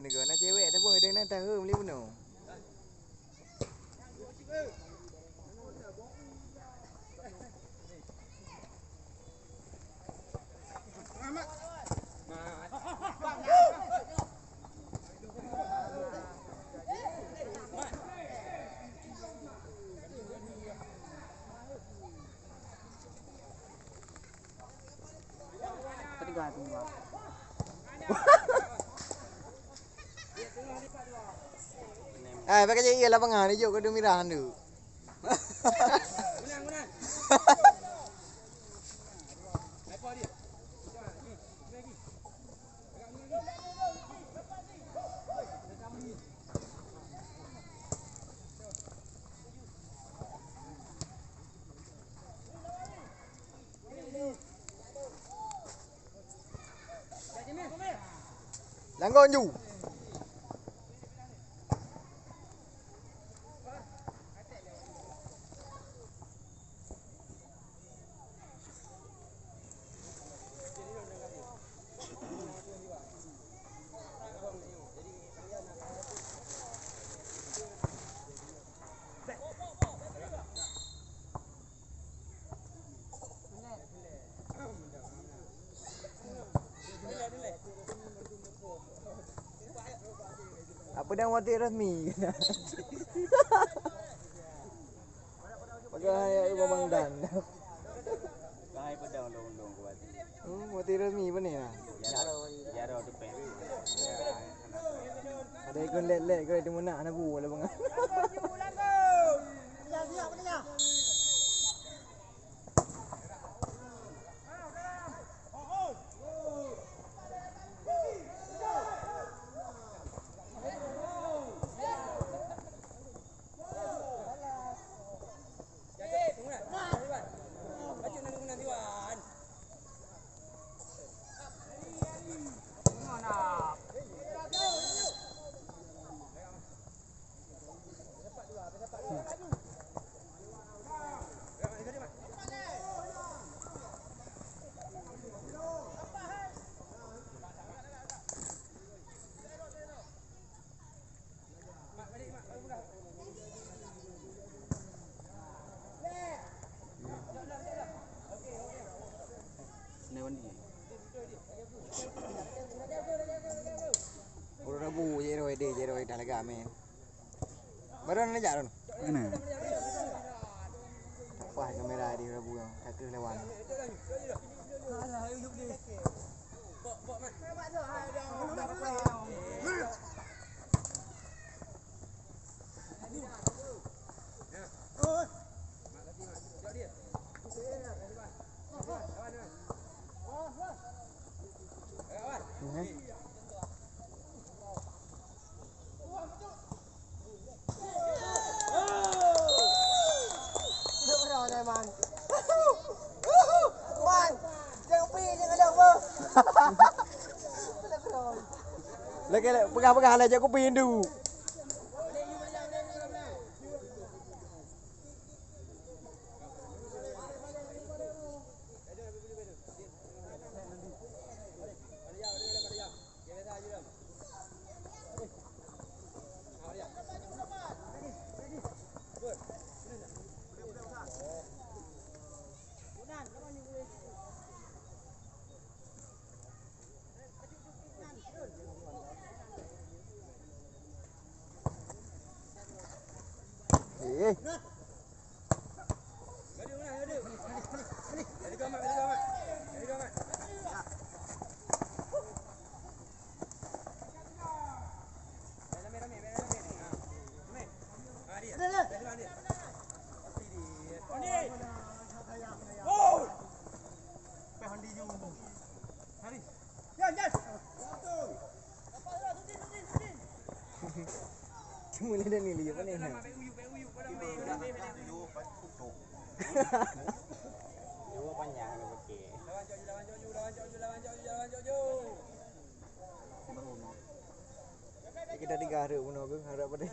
negara nak cewek dah boy dengan tahu beli puno. Pakai je lapangan ni jok ke mirahan tu. Langgon ju. Apa dah mati rasmi. Pakai Babang Dan. Kahai pada undang-undang kuat. Mati rasmi apa ni lah? Jaro depan. Ada ikon let-let ke di mana anak bu lah bang. Udah bu je roi dah lega men. Baru nak jalan. Mana? Wah kamera di Rabu yang tak kelewat. Lagi pegang-pegang lah je kopi Hindu. Cuma ada ni lihat mana ni. Dua panjang ni okey. Kita tiga hari pun aku harap pada.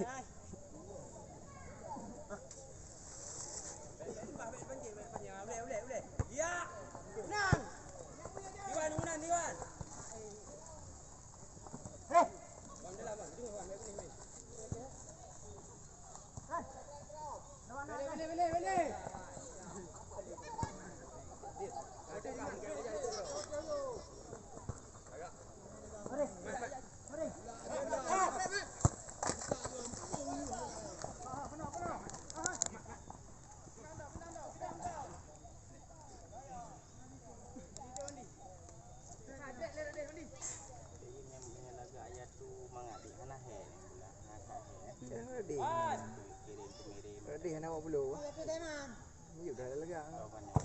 Pedih. Kirim-kirim. Pedih nak buat bulu. Ni dah lega. Tahu panjang.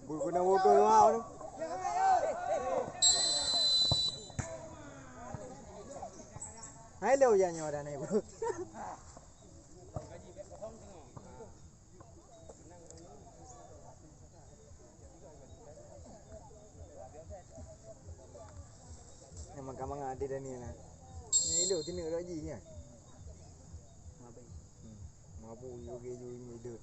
Bulu kena botol mau tu. Hai lâu giờ nhỏ đàn này bulu. Nhưng mà kamang ada dah ni lah. Ni lo tinu dah ji ni. Mabu yo ge yo ni được.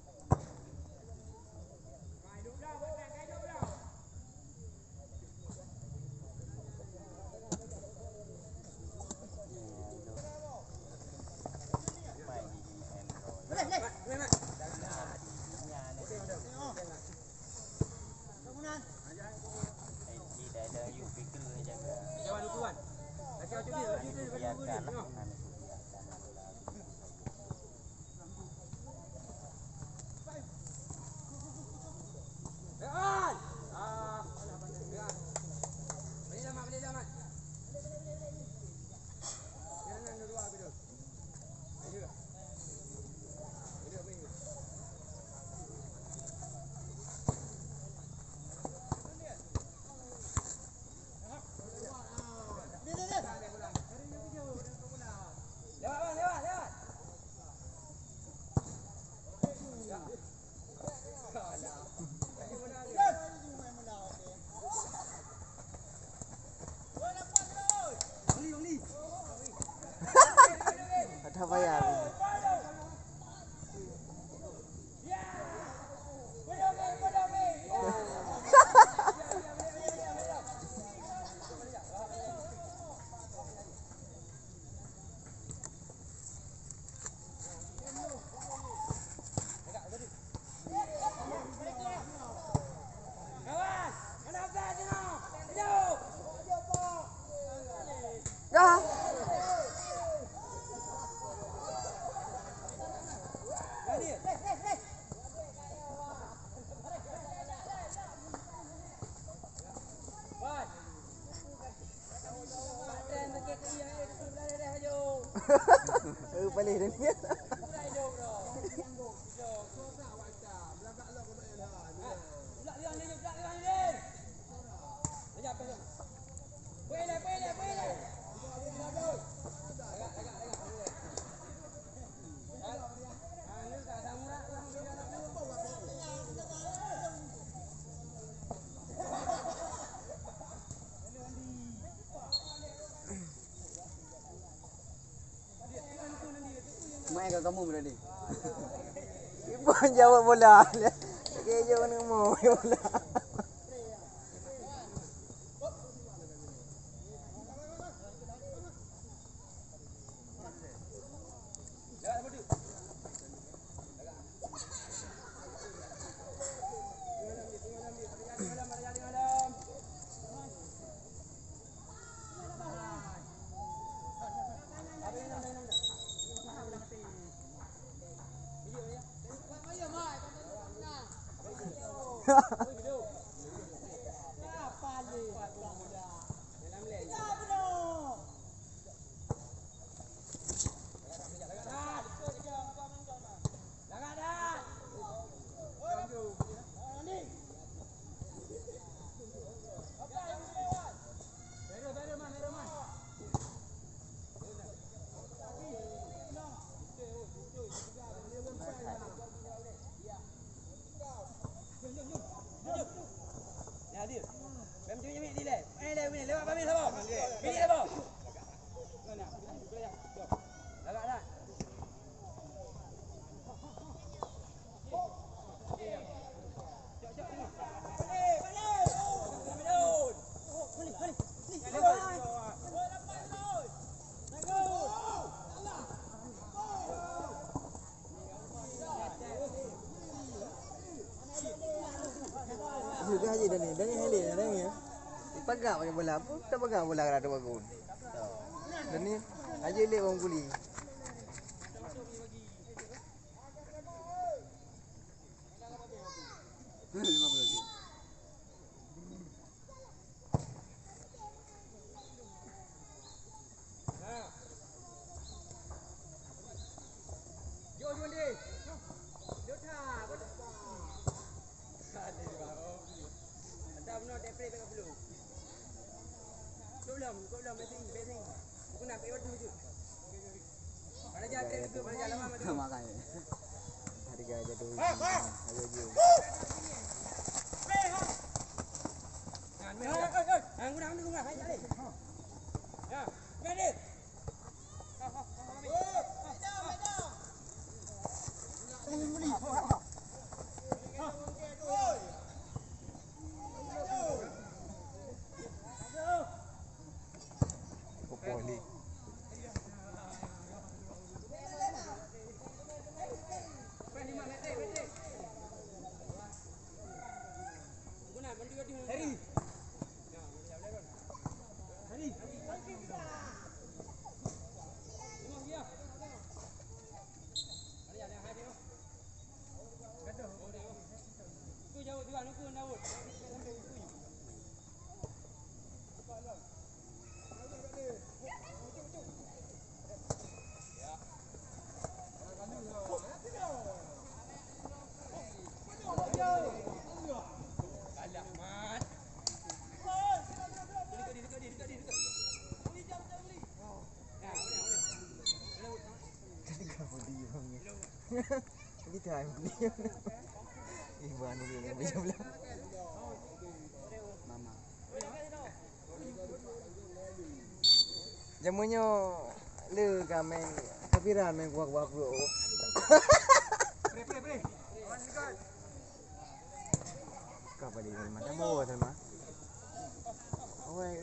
Ada apa ya? Ya. Boleh dah ni. Main kat kamu berani. Ibu jawab bola. Dia jawab nak mau bola. juga haji dah ni helik dah ni. Pegang pakai bola apa? Tak pegang bola ada bagus. Dan ni haji helik orang kuli. Harga aja tu. Ayo je. Popoli. Kita ayam dia. Ibu anu dia yang bijak belah. Mama. Jamunya le kami kapiran main kuak-kuak bro. Pre. Kau balik ni macam bawa sama. Oi.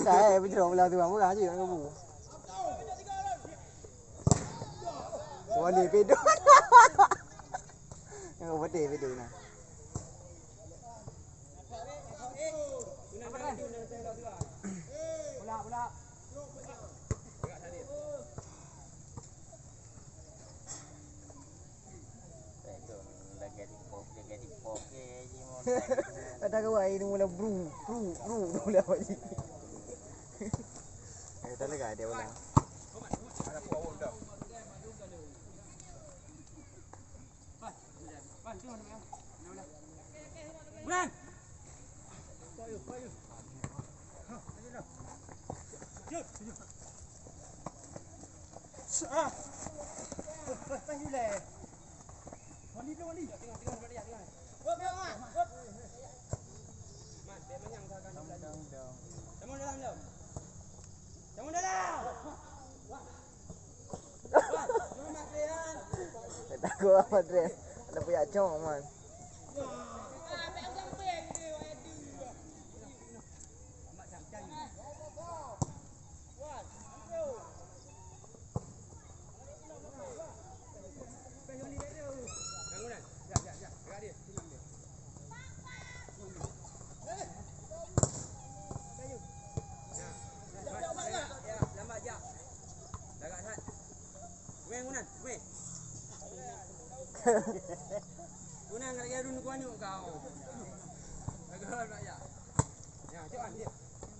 Saya bercerong belah tu bang, murah je dengan kamu. Wali pedo. Yang betul pedo nah. Bola. Ada kawan ini mula bru mula lagi. Tak lega dia bola. Ada power dah. Bulan. Payu. Ha, ayo dah. Jut. Ah. Payu le. Wali. Tengok. Hop. Man, dia menyangkakan dalam. Temu dalam. Jangan dalam. Wah, cuma Madrian. Takut apa Madrian? Ada punya cong man. Kunang kali arun kuan yuk kau. Agak nak ya. Ya, cepat dia.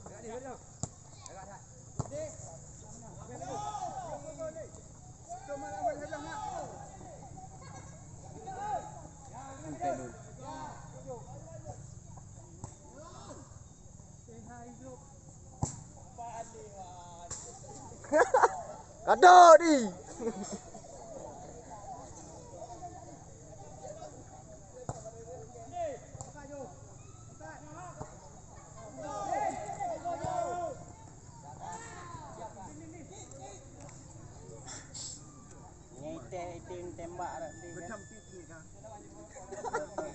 Dekat dia betul. Dekat tak. Ni. Cuma lawan halang nak. Sampai dulu. Hai bro. Padi wan. Gaduh di. Item tembak dah dia kan.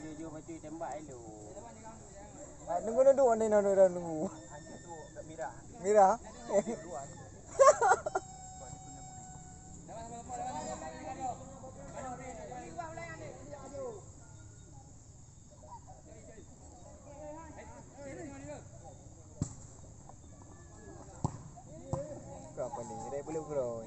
Jujur macam tembak elok. Nunggu nunggu. Mira. Mira. Berapa ni? Dia boleh grow.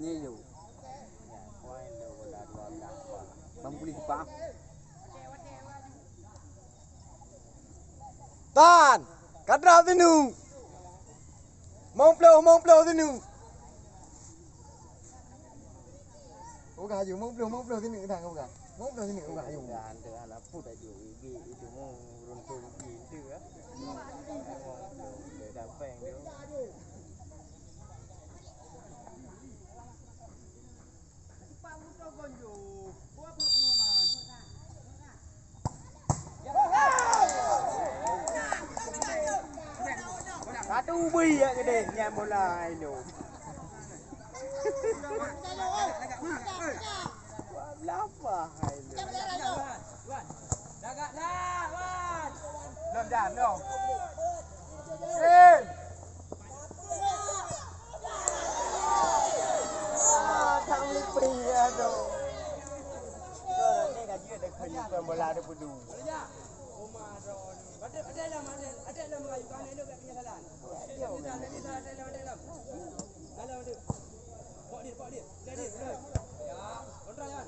Ni lu. Ya, poin lu bola 12. Bang boleh cepat. Tan, kadrap sini. Mong plow sini. Kau gaju mong plow sini thang kau gak. Mong plow sini kau gaju. Ya, anda anak put aja ibi itu mau runtung gitu ah. Dia dah peng dia. Satu ubi ya gede nyam bola itu. Lapa itu. Dah dah, Wan. Lâm đàn đâu? Lên. Thằng Lipri đâu? Kalau ni gaji ada kerja bola ada pedu. Ada dalam Melayu kan ini kat penyesalan. Ini salah dalam. Dalam dia. Pak dia. Dia. Ya, kontrol kan.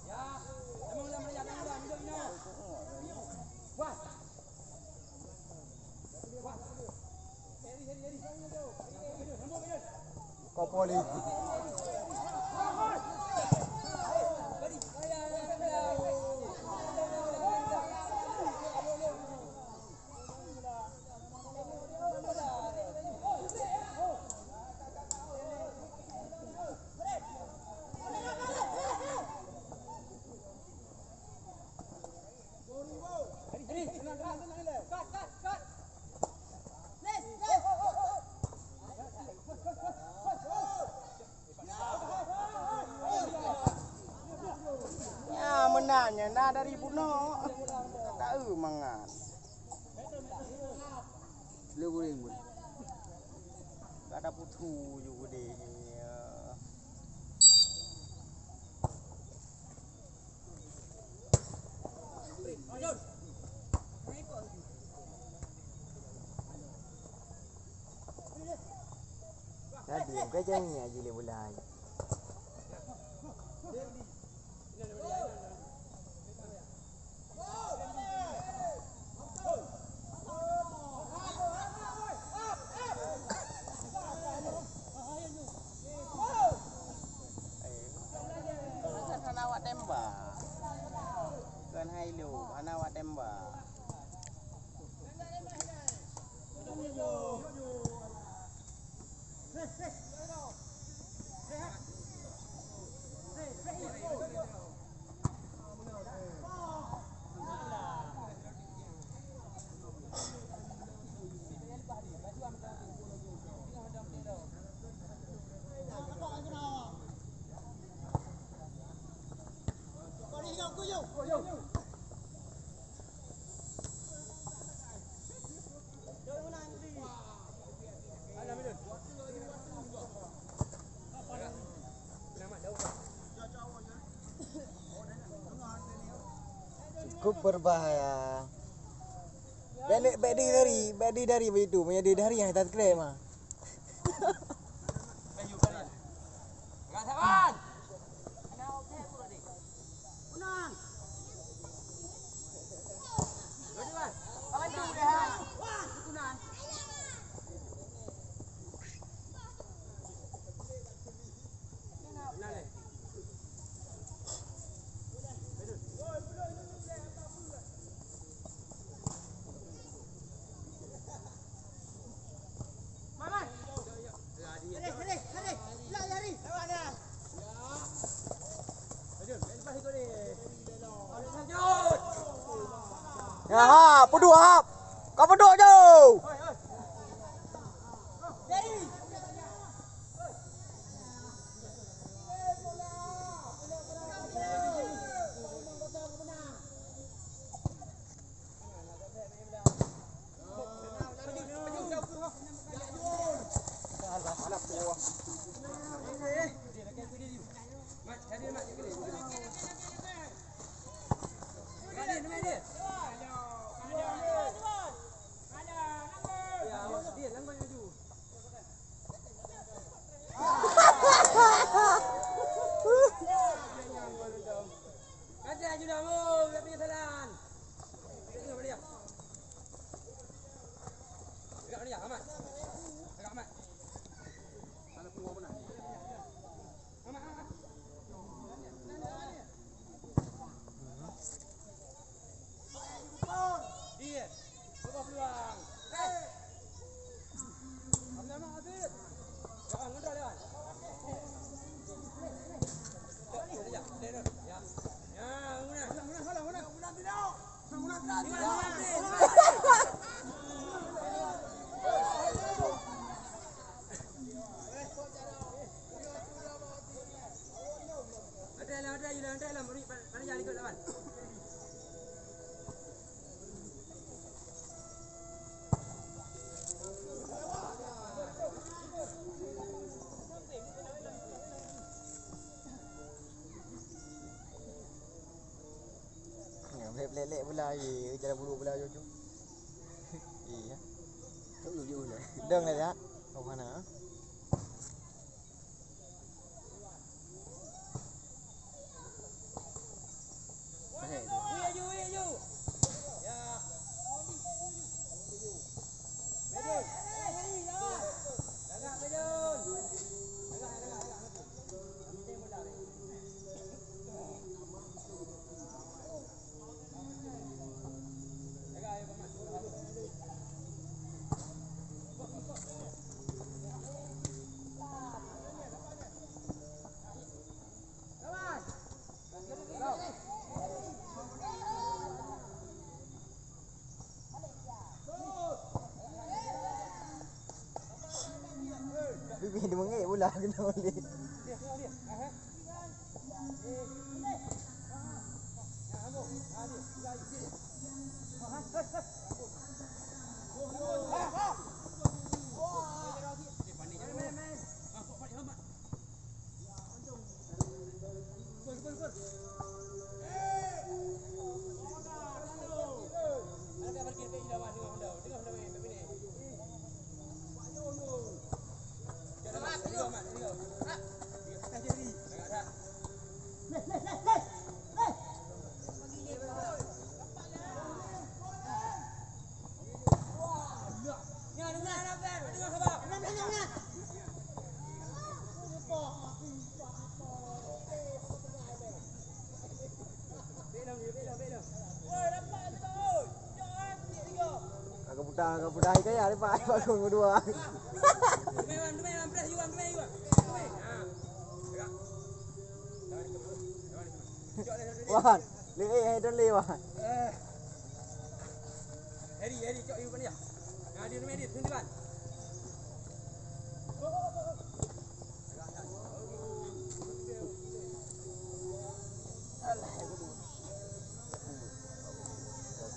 Ya. Memang dalam Melayu dalam hidup ni. Wah. Kau poli. Menanya nah dari buno tak mangan lu boleh ada putu juga deh Tadi bukan jangan aja le bola. Awak tembak kan hai lu anak awak tembak Cukup berbahaya. Bedi dari begitu, punya dari yang hitam krem ah. Enggak sawan. Ya ha, peduk ha. Kau peduk je. Lelek pula jalan bulu pula jo. Iya. Kau dulu lah. Deng lah ya. Kau mana? Bibi dia mengek pula kena balik. Kau budak kaya ada pak aku berdua. Wan, le don le wan. Eri cok ibu dia. Nah dia rumah dia sini kan.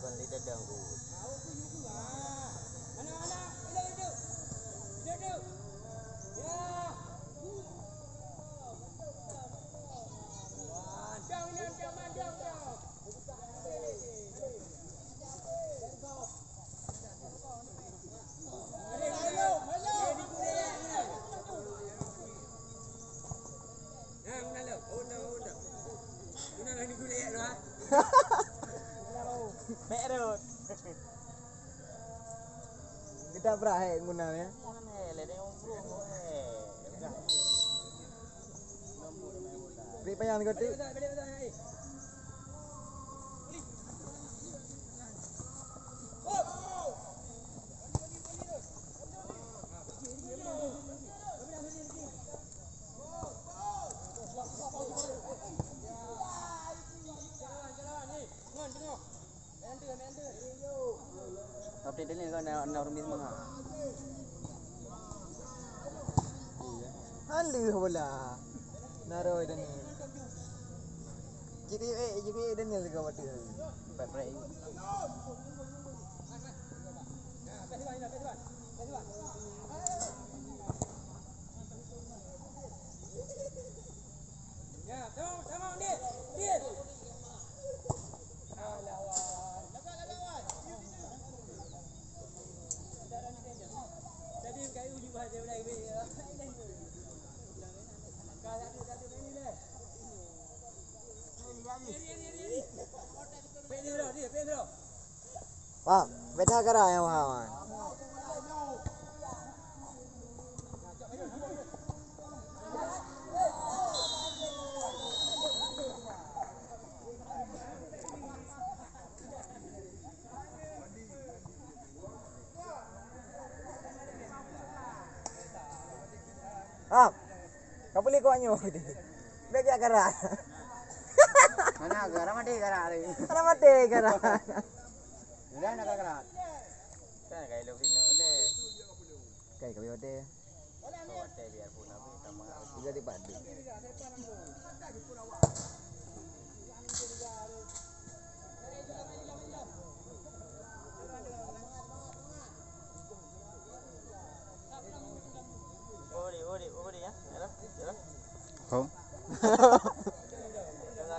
Kau ni dah dah. Kita berakhir gunanya. Beri payang dekat tu. Update ni kan nak remis mana? Halu bola. Naroi dan ni. Jadi dan ni juga waktu. Baik. Wah, beda kara yang wah. Ah, kau boleh kau anyo. Beda kara. Mana gara mati gara ni. Mana mati kara. Dah nak gara. Kan kai lu sini le. Kai kau yote. Hotel biar pun abi sama. Jadi padu. Ori ya. Yalah. Kau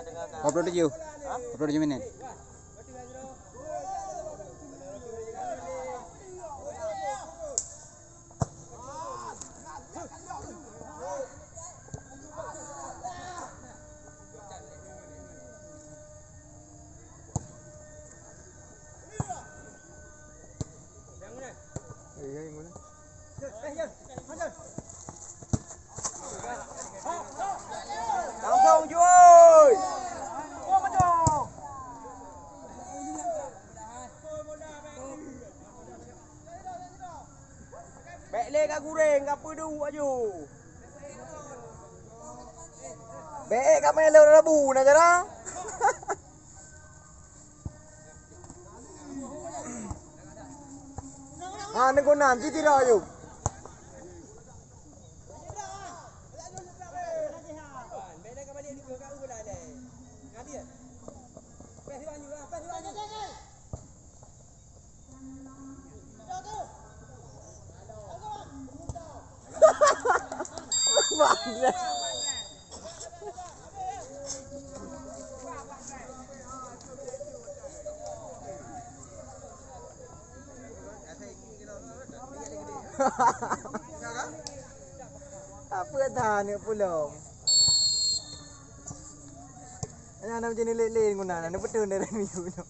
Dengar kan. upload je. Upload je mana? Yang mana? Langsung cuy. Bek le kat goreng apa du aju. Baik kat melo rabu nak cara. Ah, ni guna nanti tidak ayo. Bangsa. Apa dah ni pulau? Ana macam ni lele guna, ana betul dari minggu tu.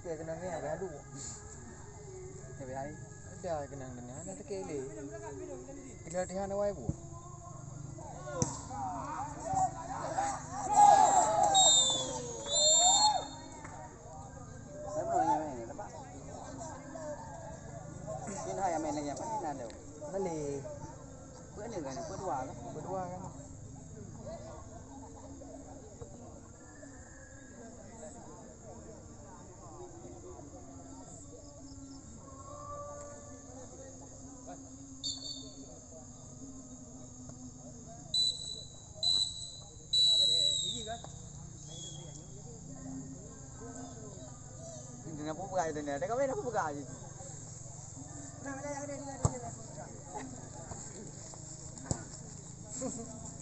Dia kenang ni ada adu. Tapi hai. Ada kenang ni ada tekele. Bila dia nak wai bu. dengan apa pegang tu ni. Ada kau apa pegang je.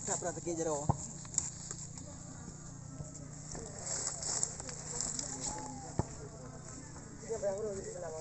Tak pernah terkejut je dah. Dia berang dulu di dalam.